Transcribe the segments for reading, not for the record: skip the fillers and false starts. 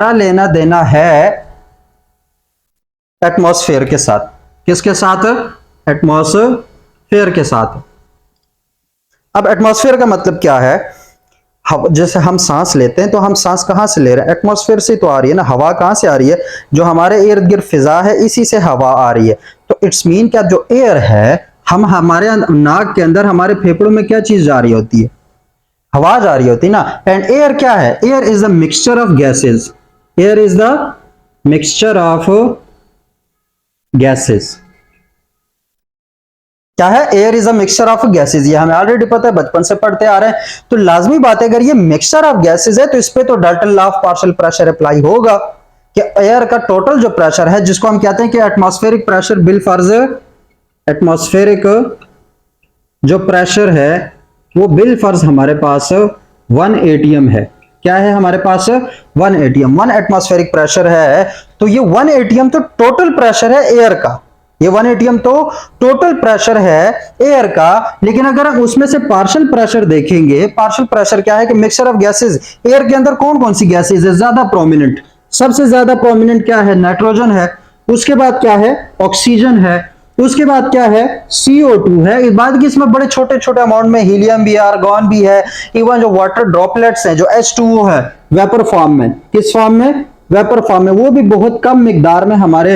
हमारा लेना देना है एटमॉस्फेयर के साथ। किसके साथ? एटमॉस्फेयर के साथ। अब एटमॉस्फेयर का मतलब क्या है? जैसे हम सांस लेते हैं तो हम सांस कहां से ले रहे हैं? एटमॉस्फेयर से तो आ रही है ना। हवा कहां से आ रही है? जो हमारे इर्द गिर्द फिजा है इसी से हवा आ रही है। तो इट्स मीन क्या जो एयर है, हम हमारे नाक के अंदर हमारे फेफड़ों में क्या चीज जा रही होती है? हवा जा रही होती है ना। एंड एयर क्या है? Air is the mixture of gases. Air is the mixture of gases. क्या है? Air is a mixture of gases. ये हमें ऑलरेडी पता है, बचपन से पढ़ते आ रहे हैं। तो लाजमी बात है, अगर ये मिक्सचर ऑफ गैसेस है तो इस पे तो Dalton law of partial pressure apply होगा कि एयर का टोटल जो प्रेशर है, जिसको हम कहते हैं कि एटमॉस्फेरिक प्रेशर बिल फर्ज, एटमॉस्फेरिक जो प्रेशर है वो बिल फर्ज हमारे पास 1 एटीएम है। क्या है हमारे पास? 1 एटीएम। 1 एटमॉस्फेरिक प्रेशर है तो ये 1 एटीएम तो टोटल प्रेशर है एयर का। ये 1 एटीएम तो टोटल प्रेशर है एयर का। लेकिन अगर हम उसमें से पार्शियल प्रेशर देखेंगे, पार्शियल प्रेशर क्या है कि मिक्सचर ऑफ गैसेस। एयर के अंदर कौन कौन सी गैसेस है ज्यादा प्रोमिनेंट? सबसे ज्यादा प्रोमिनेंट क्या है? नाइट्रोजन है। उसके बाद क्या है? ऑक्सीजन है। उसके बाद क्या है? CO2 है। इस बात की इसमें बड़े छोटे छोटे अमाउंट में हीलियम भी है, आर्गॉन भी है। इवन जो वाटर ड्रॉपलेट्स हैं, जो H2O है वेपर फॉर्म में, किस फॉर्म में? वेपर फॉर्म में, वो भी बहुत कम मिकदार में हमारे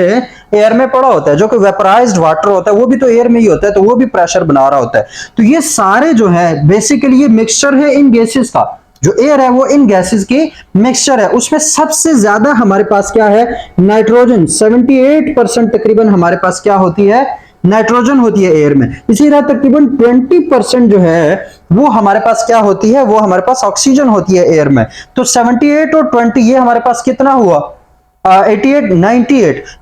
एयर में पड़ा होता है। जो कि वेपराइज्ड वाटर होता है वो भी तो एयर में ही होता है, तो वो भी प्रेशर बना रहा होता है। तो ये सारे जो है बेसिकली ये मिक्सचर है इन गैसेस का। जो एयर है वो इन गैसेस की मिक्सचर है। उसमें सबसे ज्यादा हमारे पास क्या है? नाइट्रोजन। 78% तकरीबन हमारे पास क्या होती है? नाइट्रोजन होती है एयर में। इसी तरह तकरीबन 20% जो है वो हमारे पास क्या होती है? वो हमारे पास ऑक्सीजन होती है एयर में। तो 78 और 20 ये हमारे पास कितना हुआ? 88,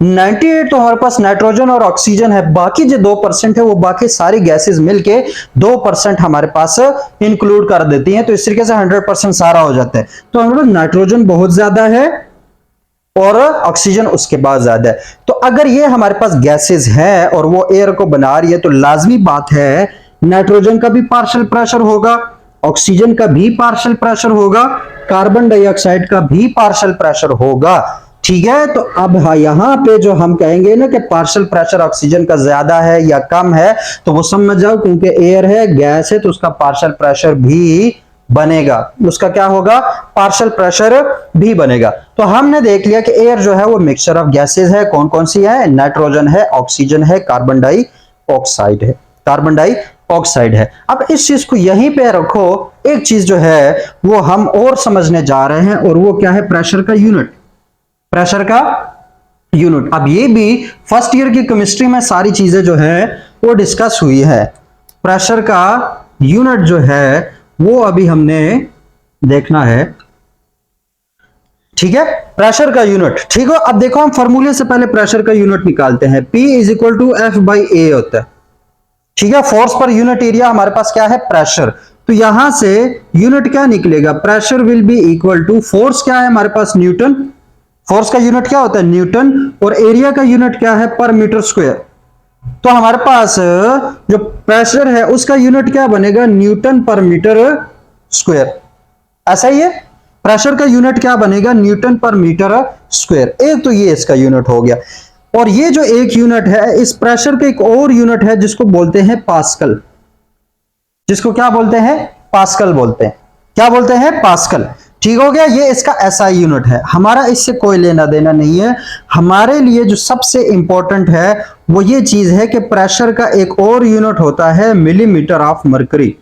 98 तो हमारे पास नाइट्रोजन और ऑक्सीजन है। बाकी जो 2% है वो बाकी सारी गैसेस मिलके 2% हमारे पास इंक्लूड कर देती हैं। तो इस तरीके से 100% सारा हो जाता है। तो हमारे पास नाइट्रोजन बहुत ज्यादा है और ऑक्सीजन उसके बाद ज्यादा है। तो अगर ये हमारे पास गैसेस है और वो एयर को बना रही है तो लाजमी बात है नाइट्रोजन का भी पार्शियल प्रेशर होगा, ऑक्सीजन का भी पार्शियल प्रेशर होगा, कार्बन डाइऑक्साइड का भी पार्शियल प्रेशर होगा। ठीक है। तो अब यहां पे जो हम कहेंगे ना कि पार्शियल प्रेशर ऑक्सीजन का ज्यादा है या कम है, तो वो समझ जाओ क्योंकि एयर है, गैस है, तो उसका पार्शियल प्रेशर भी बनेगा। उसका क्या होगा? पार्शियल प्रेशर भी बनेगा। तो हमने देख लिया कि एयर जो है वो मिक्सचर ऑफ गैसेस है। कौन कौन सी है? नाइट्रोजन है, ऑक्सीजन है, कार्बन डाइऑक्साइड है। कार्बन डाइऑक्साइड है। अब इस चीज को यहीं पे रखो। एक चीज जो है वो हम और समझने जा रहे हैं और वो क्या है? प्रेशर का यूनिट। प्रेशर का यूनिट। अब ये भी फर्स्ट ईयर की केमिस्ट्री में सारी चीजें जो है वो डिस्कस हुई है। प्रेशर का यूनिट जो है वो अभी हमने देखना है। ठीक है। प्रेशर का यूनिट। ठीक है। अब देखो हम फॉर्मूले से पहले प्रेशर का यूनिट निकालते हैं। P = F/A होता है। ठीक है। फोर्स पर यूनिट एरिया हमारे पास क्या है? प्रेशर। तो यहां से यूनिट क्या निकलेगा? Pressure will be equal to, force क्या है हमारे पास? न्यूटन। फोर्स का यूनिट क्या होता है? न्यूटन। और एरिया का यूनिट क्या है? पर मीटर स्क्वायर। तो हमारे पास जो प्रेशर है उसका यूनिट क्या बनेगा? न्यूटन पर मीटर स्क्वायर। ऐसा ही है। प्रेशर का यूनिट क्या बनेगा? न्यूटन पर मीटर स्क्वायर। एक तो ये इसका यूनिट हो गया। और ये जो एक यूनिट है, इस प्रेशर का एक और यूनिट है जिसको बोलते हैं पास्कल। जिसको क्या बोलते हैं? पास्कल बोलते हैं। क्या बोलते हैं? पास्कल। ठीक हो गया। ये इसका SI यूनिट है। हमारा इससे कोई लेना देना नहीं है। हमारे लिए जो सबसे इंपॉर्टेंट है वो ये चीज है कि प्रेशर का एक और यूनिट होता है मिलीमीटर ऑफ मर्करी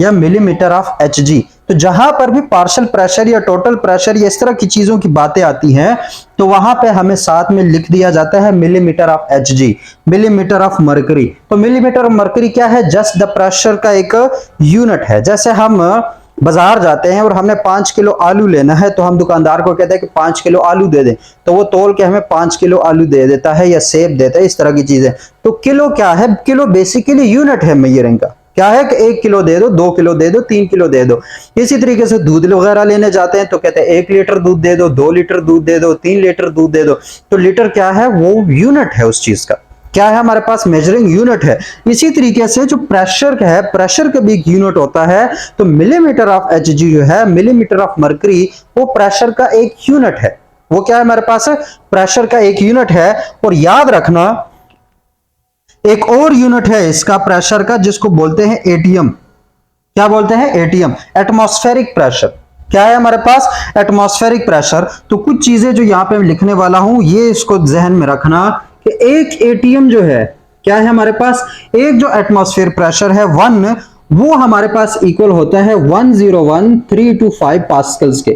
या मिलीमीटर ऑफ Hg। तो जहां पर भी पार्शियल प्रेशर या टोटल प्रेशर या इस तरह की चीजों की बातें आती हैं तो वहां पे हमें साथ में लिख दिया जाता है millimetre of Hg, millimetre of mercury. तो मिलीमीटर ऑफ मर्करी क्या है? जस्ट द प्रेशर का एक यूनिट है। जैसे हम बाजार जाते हैं और हमने 5 किलो आलू लेना है तो हम दुकानदार को कहते हैं कि 5 किलो आलू दे दें, तो वो तोल के हमें 5 किलो आलू दे देता है या सेब देता है, इस तरह की चीजें। तो किलो क्या है? किलो बेसिकली यूनिट है मेजरिंग का। क्या है कि 1 किलो दे दो, 2 किलो दे दो, 3 किलो दे दो। इसी तरीके से दूध वगैरह लेने जाते हैं तो कहते हैं 1 लीटर दूध दे दो, 2 लीटर दूध दे दो, 3 लीटर दूध दे दो। तो लीटर क्या है? वो यूनिट है उस चीज का। क्या है? हमारे पास मेजरिंग यूनिट है। इसी तरीके से जो प्रेशर है, प्रेशर का भी एक यूनिट होता है। तो मिलीमीटर ऑफ Hg जो है, मिलीमीटर ऑफ मर्करी, वो प्रेशर का एक यूनिट है। वो क्या है हमारे पास, प्रेशर का एक यूनिट है। और याद रखना एक और यूनिट है इसका प्रेशर का, जिसको बोलते हैं एटीएम। क्या बोलते हैं, एटीएम, एटमॉस्फेरिक प्रेशर। क्या है हमारे पास, एटमॉस्फेरिक प्रेशर। तो कुछ चीजें जो यहां पे मैं लिखने वाला हूं, ये इसको जहन में रखना कि एक एटीएम जो है, क्या है हमारे पास, एक जो एटमॉस्फेयर प्रेशर है 1, वो हमारे पास इक्वल होता है 101325 पास्कल्स के।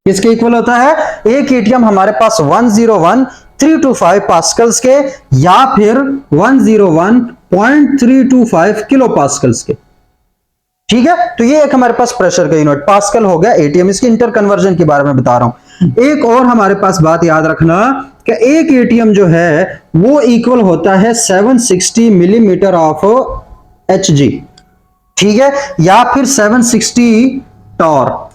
किसके इक्वल होता है, एक एटीएम हमारे पास 101325 पास्कल्स के, या फिर 101.325 किलो पास्कल्स के। ठीक है, तो ये एक हमारे पास प्रेशर का यूनिट पास्कल हो गया एटीएम। इसकी इंटर कन्वर्जन के बारे में बता रहा हूं। एक और हमारे पास बात याद रखना कि एक एटीएम जो है वो इक्वल होता है 760 मिलीमीटर ऑफ एचजी। ठीक है, या फिर 760 टॉर।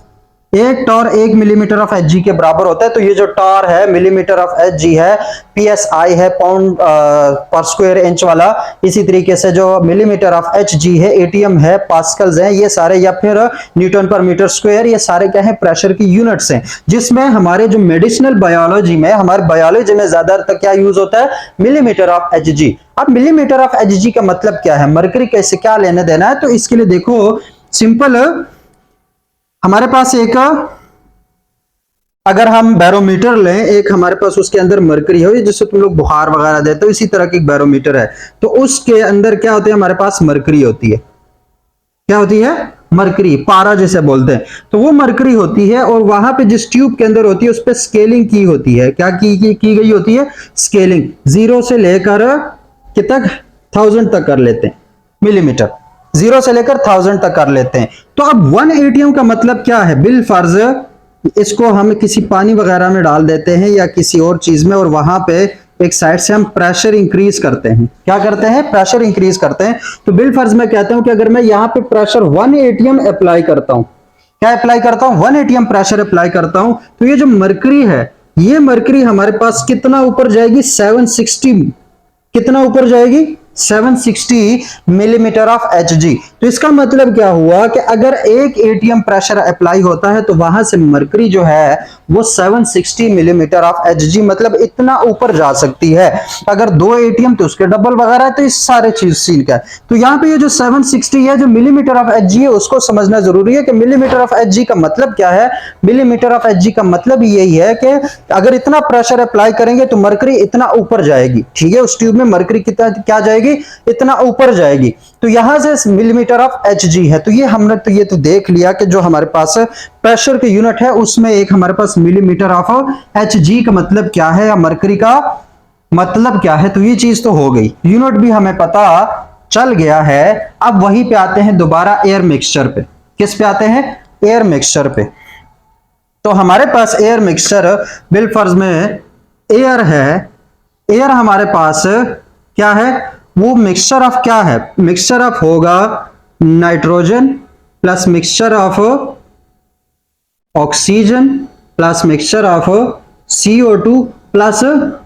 एक टॉर 1 मिलीमीटर ऑफ एचजी के बराबर होता है। तो ये जो टॉर है मिलीमीटर ऑफ एचजी है, पीएसआई है पाउंड पर स्क्वायर इंच वाला, इसी तरीके से जो मिलीमीटर ऑफ एचजी है एटीएम है, पास्कल्स हैं, ये सारे, या फिर न्यूटन पर मीटर स्क्वायर, ये सारे क्या है, प्रेशर की यूनिट्स हैं। जिसमें हमारे जो मेडिसिनल बायोलॉजी में, हमारे बायोलॉजी में ज्यादातर क्या यूज होता है, मिलीमीटर ऑफ एचजी। अब मिलीमीटर ऑफ एचजी का मतलब क्या है, मरकरी कैसे क्या लेने देना है, तो इसके लिए देखो सिंपल, हमारे पास एक, अगर हम बैरोमीटर लें, एक हमारे पास उसके अंदर मरकरी हो, जिससे तुम लोग बुखार वगैरह देते हो, इसी तरह की एक बैरोमीटर है। तो उसके अंदर क्या होती है, हमारे पास मरकरी होती है। क्या होती है, मरकरी, पारा जिसे बोलते हैं। तो वो मरकरी होती है, और वहां पे जिस ट्यूब के अंदर होती है उस पर स्केलिंग की होती है। क्या की गई होती है, स्केलिंग। 0 से लेकर कितने तक, 1000 तक कर लेते हैं मिलीमीटर, 0 से लेकर 1000 तक कर लेते हैं। तो अब 1 एटीएम का मतलब क्या है, बिल फर्ज इसको हम किसी पानी वगैरह में डाल देते हैं या किसी और चीज में, और वहां पे एक साइड से हम प्रेशर इंक्रीज करते हैं। क्या करते हैं, प्रेशर इंक्रीज करते हैं। तो बिल फर्ज मैं कहता हूं कि अगर मैं यहां पे प्रेशर 1 एटीएम अप्लाई करता हूं, क्या अप्लाई करता हूं, 1 एटीएम प्रेशर अप्लाई करता हूं, तो ये जो मरकरी है, ये मरकरी हमारे पास कितना ऊपर जाएगी, 760, कितना ऊपर जाएगी, 760 मिलीमीटर ऑफ एचजी। तो इसका मतलब क्या हुआ कि अगर एक एटीएम प्रेशर अप्लाई होता है तो वहां से मरकरी जो है वो 760 मिलीमीटर ऑफ एचजी, मतलब इतना ऊपर जा सकती है। अगर 2 एटीएम तो उसके डबल वगैरह है, तो इस सारे चीज सीन का है। तो यहां पे ये जो 760 है, जो मिलीमीटर ऑफ एचजी है, उसको समझना जरूरी है कि मिलीमीटर ऑफ एचजी का मतलब क्या है। मिलीमीटर ऑफ एचजी का मतलब यही है कि अगर इतना प्रेशर अप्लाई करेंगे तो मरकरी इतना ऊपर जाएगी। ठीक है, उस ट्यूब में मरकरी कितना क्या जाएगी, इतना ऊपर जाएगी। तो यहां से मिलीमीटर ऑफ एचजी है। तो ये हमने तो देख लिया कि जो हमारे पास प्रेशर के यूनिट है उसमें एक हमारे पास मिलीमीटर ऑफ एचजी का मतलब क्या है, या मरकरी का मतलब क्या है। तो ये चीज तो हो गई, यूनिट भी हमें पता चल गया है। अब वहीं पे आते हैं दोबारा एयर मिक्सचर पे। किस पे आते हैं, एयर मिक्सचर पे। तो हमारे पास एयर मिक्सचर, बिल फर्ज में एयर है, एयर हमारे पास क्या है, वो मिक्सचर ऑफ क्या है, मिक्सचर ऑफ होगा nitrogen plus mixture of oxygen plus mixture of CO2 plus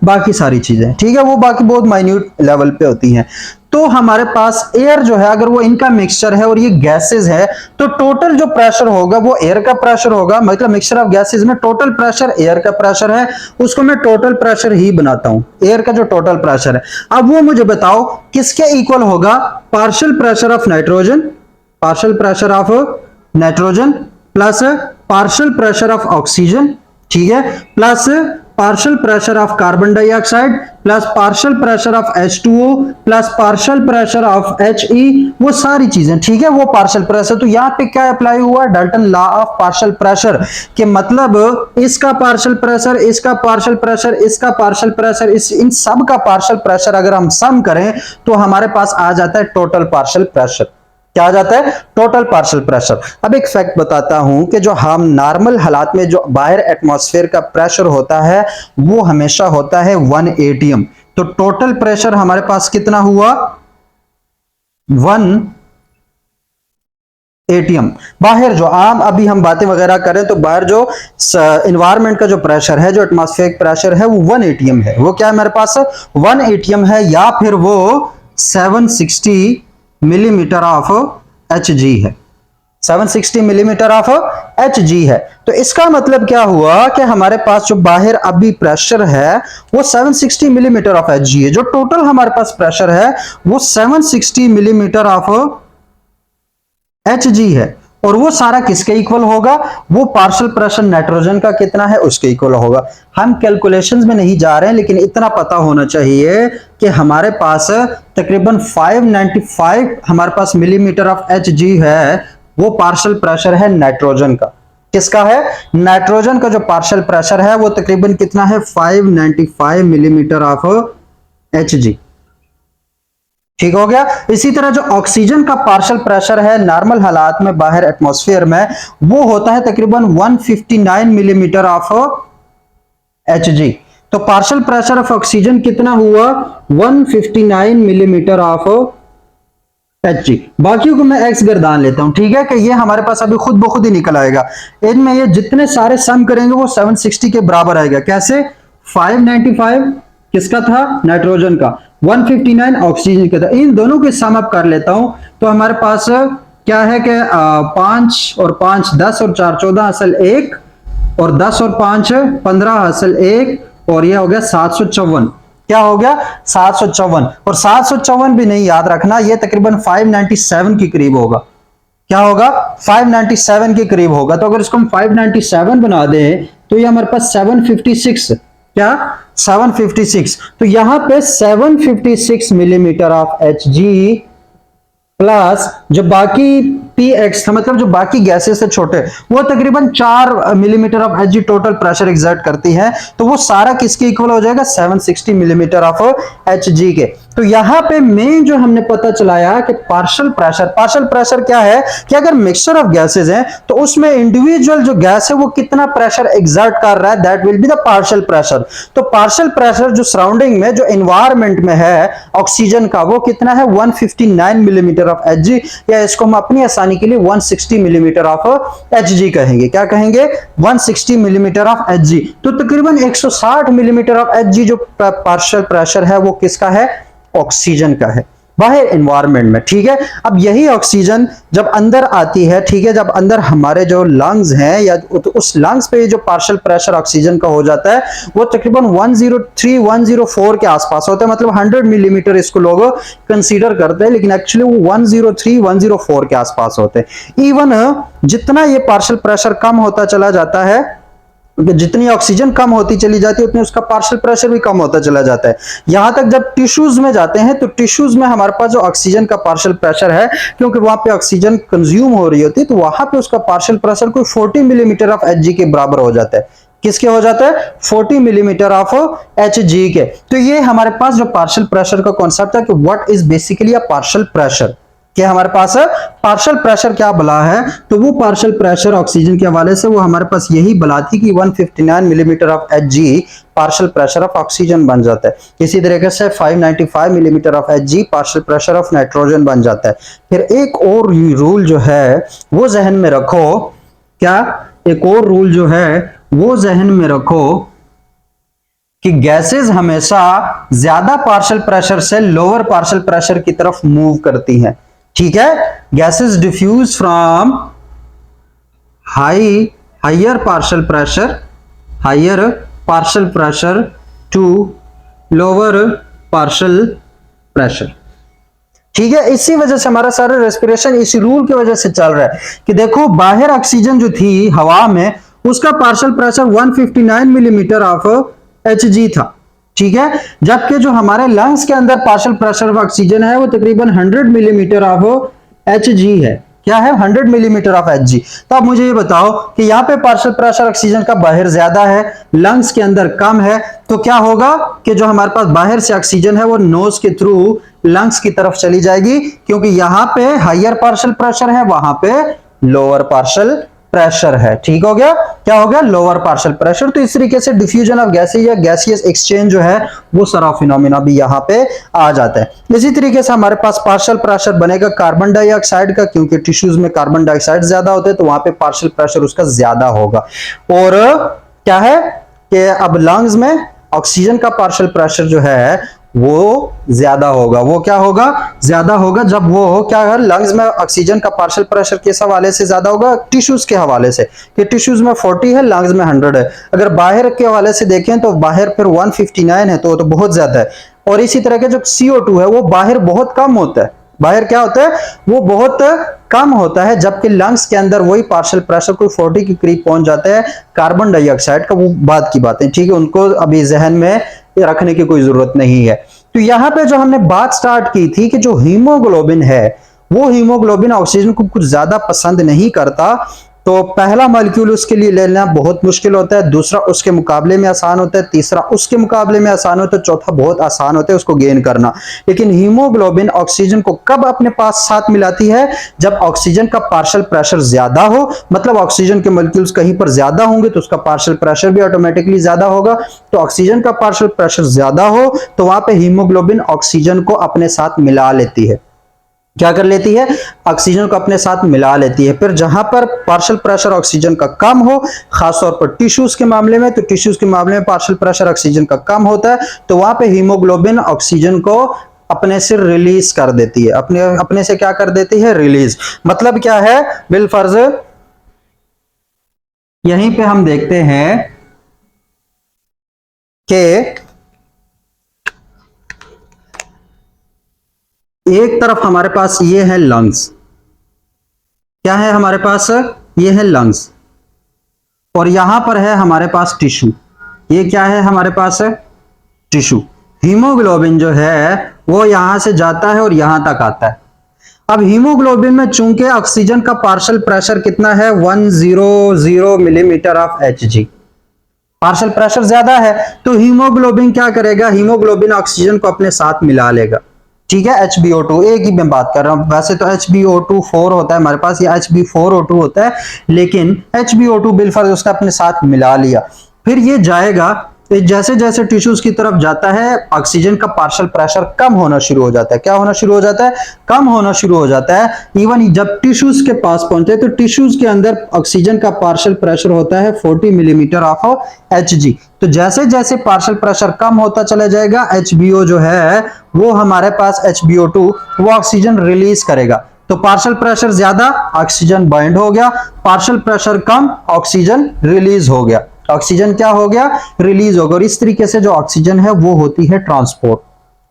बाकी सारी चीजें। ठीक है, वो बाकी बहुत माइन्यूट लेवल पे होती हैं। तो हमारे पास एयर जो है, अगर वो इनका मिक्सचर है और ये गैसेस है, तो टोटल जो प्रेशर होगा वो एयर का प्रेशर होगा। मतलब मिक्सचर ऑफ गैसेस में टोटल प्रेशर एयर का प्रेशर है, उसको मैं टोटल प्रेशर ही बनाता हूं, एयर का जो टोटल प्रेशर है। अब वो मुझे बताओ किसके इक्वल होगा, partial pressure of nitrogen, partial pressure of nitrogen plus partial pressure of oxygen, ठीक है, plus partial pressure of carbon dioxide plus partial pressure of H2O plus partial pressure of HE, वो सारी चीजें। ठीक है, वो पार्शियल प्रेशर। तो यहां पे क्या अप्लाई हुआ, Dalton law of partial pressure के मतलब इसका पार्शियल प्रेशर, इसका पार्शियल प्रेशर, इसका पार्शियल प्रेशर, इन सब का पार्शियल प्रेशर अगर हम सम करें तो हमारे पास आ जाता है टोटल पार्शियल प्रेशर। क्या आ जाता है, टोटल पार्शियल प्रेशर। अब एक फैक्ट बताता हूं कि जो हम नॉर्मल हालात में जो बाहर एटमॉस्फेयर का प्रेशर होता है वो हमेशा होता है 1 एटीएम। तो टोटल प्रेशर हमारे पास कितना हुआ, 1 एटीएम। बाहर जो आम अभी हम बातें वगैरह करें तो बाहर जो इन्वायरमेंट का जो प्रेशर है, जो एटमॉस्फेरिक प्रेशर है, वो 1 एटीएम है। वो क्या है मेरे पास, 1 एटीएम है, या फिर वो 760 मिलीमीटर ऑफ एचजी है। 760 मिलीमीटर ऑफ Hg है। तो इसका मतलब क्या हुआ कि हमारे पास जो बाहर अभी प्रेशर है वो 760 मिलीमीटर ऑफ Hg है। जो टोटल हमारे पास प्रेशर है वो 760 मिलीमीटर ऑफ Hg है। और वो सारा किसके इक्वल होगा? वो पार्शियल प्रेशर नाइट्रोजन का कितना है उसके इक्वल होगा। हम कैलकुलेशंस में नहीं जा रहे हैं, लेकिन इतना पता होना चाहिए कि हमारे पास तकरीबन 595 हमारे पास मिलीमीटर ऑफ Hg है। वो पार्शियल प्रेशर है नाइट्रोजन का। किसका है? नाइट्रोजन का जो पार्शियल प्रेशर है वो तकरीबन कितना है? 595 मिलीमीटर ऑफ Hg। ठीक हो गया। इसी तरह जो ऑक्सीजन का पार्शियल प्रेशर है नॉर्मल हालात में बाहर एटमॉस्फेयर में वो होता है तकरीबन 159 मिलीमीटर ऑफ Hg। तो पार्शियल प्रेशर ऑफ ऑक्सीजन कितना हुआ? 159 मिलीमीटर ऑफ Hg। बाकियों को मैं एक्स गर्दान लेता हूं, ठीक है, कि ये हमारे पास अभी खुद ब खुद ही निकल आएगा। इनमें ये जितने सारे सम करेंगे वो 760 के बराबर आएगा। कैसे? 595 किसका था? नाइट्रोजन का। 159 ऑक्सीजन का था। इन दोनों के सम अप कर लेता हूं तो हमारे पास क्या है कि 5 और 5 10 और 4 14 असल 1 और 10 और 5 15 असल 1 और ये हो गया 754। क्या हो गया? 754। और 754 भी नहीं याद रखना, ये तकरीबन 597 के करीब होगा। क्या होगा? 597 के करीब होगा। तो अगर इसको हम 597 बना दें तो ये हमारे पास 756, क्या 756। तो यहां पे 756 मिलीमीटर ऑफ Hg प्लस जो बाकी Px था, मतलब जो बाकी गैसेस से छोटे, वो तकरीबन 4 millimetre of Hg total pressure exert करती है। तो वो सारा किसके इक्वल हो जाएगा? 760 मिलीमीटर ऑफ Hg के। तो यहां पे मेन जो हमने पता चलाया कि पार्शियल प्रेशर क्या है कि अगर मिक्सचर ऑफ गैसेस हैं तो उसमें इंडिविजुअल जो गैस है वो कितना प्रेशर एग्जर्ट कर रहा है, that will be the partial pressure. तो पार्शियल प्रेशर जो सराउंडिंग में, जो एनवायरमेंट में है ऑक्सीजन का, वो कितना है? 159 मिलीमीटर ऑफ Hg, या इसको हम अपनी आसानी के लिए 160 मिलीमीटर ऑफ Hg कहेंगे। क्या कहेंगे? 160 मिलीमीटर ऑफ Hg। तो तकरीबन 160 मिलीमीटर ऑफ Hg जो पार्शियल प्रेशर है वो किसका है? ऑक्सीजन का है बाहर एनवायरनमेंट में। ठीक है, अब यही ऑक्सीजन जब अंदर आती है, ठीक है, जब अंदर हमारे जो लंग्स हैं या तो उस लंग्स पे जो पार्शियल प्रेशर ऑक्सीजन का हो जाता है वो तकरीबन 103 104 के आसपास होता है। मतलब 100 मिलीमीटर इसको लोग कंसीडर करते हैं, लेकिन एक्चुअली वो 103 104 के आसपास होते हैं। इवन जितना ये पार्शियल प्रेशर कम होता चला जाता है, जितनी ऑक्सीजन कम होती चली जाती है उतनी उसका पार्शियल प्रेशर भी कम होता चला जाता है। यहां तक जब टिश्यूज में जाते हैं तो टिश्यूज में हमारे पास जो ऑक्सीजन का पार्शियल प्रेशर है, क्योंकि वहां पे ऑक्सीजन कंज्यूम हो रही होती है, तो वहां पे उसका पार्शियल प्रेशर कोई 40 मिलीमीटर ऑफ Hg के बराबर हो जाता है। किसके हो जाता है? 40 मिलीमीटर ऑफ Hg के। तो ये हमारे पास जो पार्शियल प्रेशर का कॉन्सेप्ट है कि what is basically a partial pressure, कि हमारे पास पार्शियल प्रेशर क्या बला है। तो वो पार्शियल प्रेशर ऑक्सीजन के हवाले से वो हमारे पास यही बला थी कि 159 millimetre of Hg partial pressure of oxygen बन जाता है। इसी तरीके से 595 millimetre of Hg partial pressure of nitrogen बन जाता है। फिर एक और रूल जो है वो जहन में रखो, क्या एक और रूल जो है वो जहन में रखो कि गैसेस हमेशा ज्यादा पार्शियल प्रेशर से लोअर पार्शियल प्रेशर की तरफ मूव करती हैं। ठीक है, gases diffuse from higher partial pressure to lower partial pressure. ठीक है, इसी वजह से हमारा सारा रेस्पिरेशन इसी रूल की वजह से चल रहा है कि देखो बाहर ऑक्सीजन जो थी हवा में उसका partial pressure 159 millimetre of Hg था। ठीक है, जबकि जो हमारे लंग्स के अंदर पार्शियल प्रेशर ऑफ ऑक्सीजन है वो तकरीबन 100 मिलीमीटर ऑफ Hg है। क्या है? 100 मिलीमीटर ऑफ Hg। तो अब मुझे ये बताओ कि यहाँ पे पार्शियल प्रेशर ऑक्सीजन का बाहर ज्यादा है, लंग्स के अंदर कम है, तो क्या होगा कि जो हमारे पास बाहर से ऑक्सीजन है वो नोज के थ्रू लंग्स की तरफ चली जाएगी, क्योंकि यहाँ पे हायर पार्शियल प्रेशर है, वहां पे लोअर पार्शियल प्रेशर है। ठीक हो गया, क्या हो गया? Lower partial pressure. तो इस तरीके से डिफ्यूजन ऑफ गैसेस या गैसियस एक्सचेंज जो है वो सारा फिनोमेना भी यहाँ पे आ जाता है। इसी तरीके से हमारे पास पार्शियल प्रेशर बनेगा कार्बन डाइऑक्साइड का, क्योंकि टिश्यूज में कार्बन डाइऑक्साइड ज्यादा होते हैं तो वहां पे पार्शियल प्रेशर उसका ज्यादा होगा। और क्या है कि अब लंग्स में ऑक्सीजन का पार्शियल प्रेशर जो है वो ज्यादा होगा। वो क्या होगा? ज्यादा होगा। जब वो क्या है, लंग्स में ऑक्सीजन का पार्शियल प्रेशर किस हवाले से ज्यादा होगा? टिश्यूज के हवाले से, कि टिश्यूज में 40 है, लंग्स में 100 है। अगर बाहर के हवाले से देखें तो बाहर फिर 159 है, तो बहुत ज्यादा है। और इसी तरह के जो CO2 है वो बाहर बहुत कम होता है। बाहर क्या होता है? वो बहुत कम होता है, जबकि लंग्स के अंदर वही पार्शियल प्रेशर कोई 40 के करीब पहुंच जाता है। कार्बन डाइऑक्साइड का वो बाद की बात है, ठीक है, उनको अभी जहन में रखने की कोई जरूरत नहीं है। तो यहां पे जो हमने बात स्टार्ट की थी कि जो हीमोग्लोबिन है, वो हीमोग्लोबिन ऑक्सीजन को कुछ ज्यादा पसंद नहीं करता। तो पहला मॉलिक्यूल उसके लिए लेना बहुत मुश्किल होता है, दूसरा उसके मुकाबले में आसान होता है, तीसरा उसके मुकाबले में आसान होता है, चौथा बहुत आसान होता है उसको गेन करना। लेकिन हीमोग्लोबिन ऑक्सीजन को कब अपने पास साथ मिलाती है? जब ऑक्सीजन का पार्शियल प्रेशर ज्यादा हो, मतलब ऑक्सीजन के मॉलिक्यूल्स कहीं पर ज्यादा होंगे तो उसका पार्शियल प्रेशर भी ऑटोमेटिकली ज्यादा होगा। तो ऑक्सीजन का पार्शियल प्रेशर ज्यादा हो तो वहां पे हीमोग्लोबिन ऑक्सीजन को अपने साथ मिला लेती है। क्या कर लेती है? ऑक्सीजन को अपने साथ मिला लेती है। फिर जहां पर पार्शियल प्रेशर ऑक्सीजन का कम हो, खासतौर पर टिश्यूज के मामले में, तो टिश्यूज के मामले में पार्शियल प्रेशर ऑक्सीजन का कम होता है, तो वहां पे हीमोग्लोबिन ऑक्सीजन को अपने से रिलीज कर देती है। अपने से क्या कर देती है? रिलीज। मतलब क्या है? बिलफर्ज यहीं पे हम देखते हैं कि एक तरफ हमारे पास ये है लंग्स, क्या है हमारे पास? ये है लंग्स, और यहां पर है हमारे पास टिश्यू। ये क्या है हमारे पास? टिश्यू। हीमोग्लोबिन जो है वो यहां से जाता है और यहां तक आता है। अब हीमोग्लोबिन में चूंकि ऑक्सीजन का पार्शियल प्रेशर कितना है? 100 millimetre of Hg, partial pressure ज्यादा है, तो हीमोग्लोबिन क्या करेगा? हीमोग्लोबिन ऑक्सीजन को अपने साथ मिला लेगा, ठीक है। HbO2 एक ही मैं बात कर रहा हूं, वैसे तो HbO2 4 होता है हमारे पास, या Hb4O2 होता है, लेकिन HbO2 बिलफर्ज उसका अपने साथ मिला लिया। फिर ये जाएगा, तो जैसे जैसे टिश्यूज की तरफ जाता है ऑक्सीजन का पार्शियल प्रेशर कम होना शुरू हो जाता है। क्या होना शुरू हो जाता है? कम होना शुरू हो जाता है। इवन जब टिश्यूज के पास पहुंचे तो टिश्यूज के अंदर ऑक्सीजन का पार्शियल प्रेशर होता है 40 मिलीमीटर ऑफ Hg। तो जैसे जैसे पार्शियल प्रेशर कम होता चला जाएगा, HBO जो है वो हमारे पास HbO2 वो ऑक्सीजन रिलीज करेगा। तो पार्शियल प्रेशर ज्यादा, ऑक्सीजन बाइंड हो गया, पार्शियल प्रेशर कम, ऑक्सीजन रिलीज हो गया। ऑक्सीजन क्या हो गया? रिलीज हो गया। और इस तरीके से जो ऑक्सीजन है वो होती है ट्रांसपोर्ट।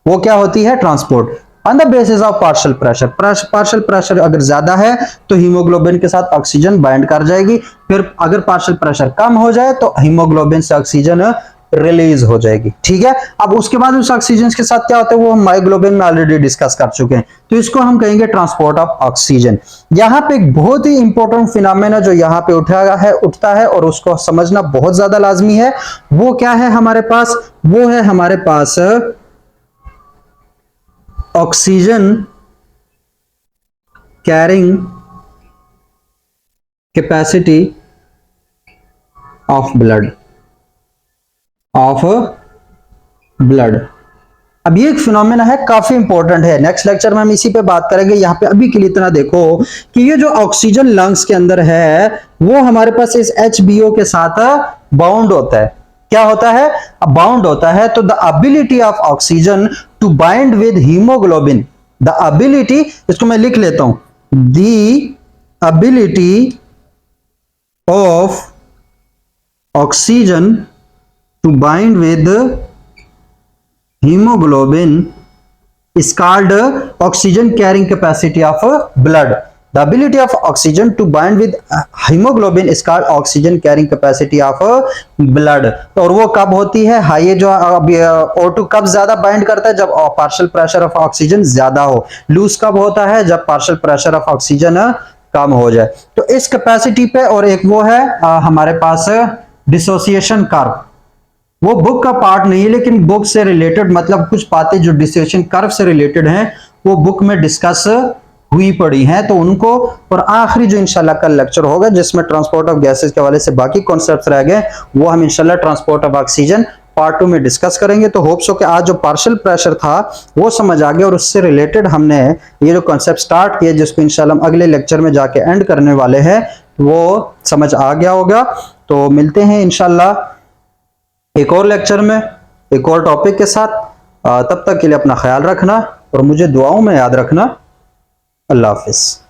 वो क्या होती है? Transport on the basis of partial pressure. Partial pressure अगर ज्यादा है तो हीमोग्लोबिन के साथ ऑक्सीजन बाइंड कर जाएगी। फिर अगर पार्शियल प्रेशर कम हो जाए तो हीमोग्लोबिन से ऑक्सीजन रिलीज हो जाएगी, ठीक है। अब उसके बाद उस ऑक्सीजन के साथ क्या होता है वो हम मायोग्लोबिन में ऑलरेडी डिस्कस कर चुके हैं, तो इसको हम कहेंगे ट्रांसपोर्ट ऑफ ऑक्सीजन। यहां पे एक बहुत ही इंपॉर्टेंट फिनोमेना जो यहां पे उठता है और उसको समझना बहुत ज्यादा लाजमी है। वो क्या है हमारे पास? वो है हमारे पास oxygen carrying capacity of blood. अब ये एक फिनोमेना है, काफी इंपॉर्टेंट है। नेक्स्ट लेक्चर में हम इसी पे बात करेंगे। यहां पे अभी के लिए इतना देखो कि ये जो ऑक्सीजन लंग्स के अंदर है वो हमारे पास इस HBO के साथ बाउंड होता है। क्या होता है? बाउंड होता है। तो the ability of oxygen to bind with haemoglobin, the ability, इसको मैं लिख लेता हूं, the ability of oxygen to bind with hemoglobin is called oxygen carrying capacity of blood. The ability of oxygen to bind with hemoglobin is called oxygen carrying capacity of blood. और वो कब होती है? हाई जो O2 कब ज्यादा bind करता है? जब पार्शियल प्रेशर ऑफ ऑक्सीजन ज्यादा हो। लूज कब होता है? जब पार्शियल प्रेशर ऑफ ऑक्सीजन कम हो जाए। तो इस कैपेसिटी पे, और एक वो है हमारे पास डिसोसिएशन कर्व। वो बुक का पार्ट नहीं है लेकिन बुक से रिलेटेड, मतलब कुछ बातें जो डिसोसिएशन कर्व से रिलेटेड हैं वो बुक में डिस्कस हुई पड़ी हैं, तो उनको, और आखिरी जो इंशाल्लाह कल लेक्चर होगा जिसमें ट्रांसपोर्ट ऑफ गैसेस के हवाले से बाकी कॉन्सेप्ट्स रह गए, वो हम इंशाल्लाह ट्रांसपोर्ट ऑफ ऑक्सीजन पार्ट 2 में डिस्कस करेंगे। तो होप सो कि आज जो पार्शियल प्रेशर था वो समझ आ गया, और उससे रिलेटेड हमने ये जो कॉन्सेप्ट स्टार्ट किया जिसको इंशाल्लाह हम अगले लेक्चर में जाके एंड करने वाले हैं वो समझ आ गया होगा। तो मिलते हैं इंशाल्लाह एक और लेक्चर में एक और टॉपिक के साथ। तब तक के लिए अपना ख्याल रखना और मुझे दुआओं में याद रखना। अल्लाह हाफिज।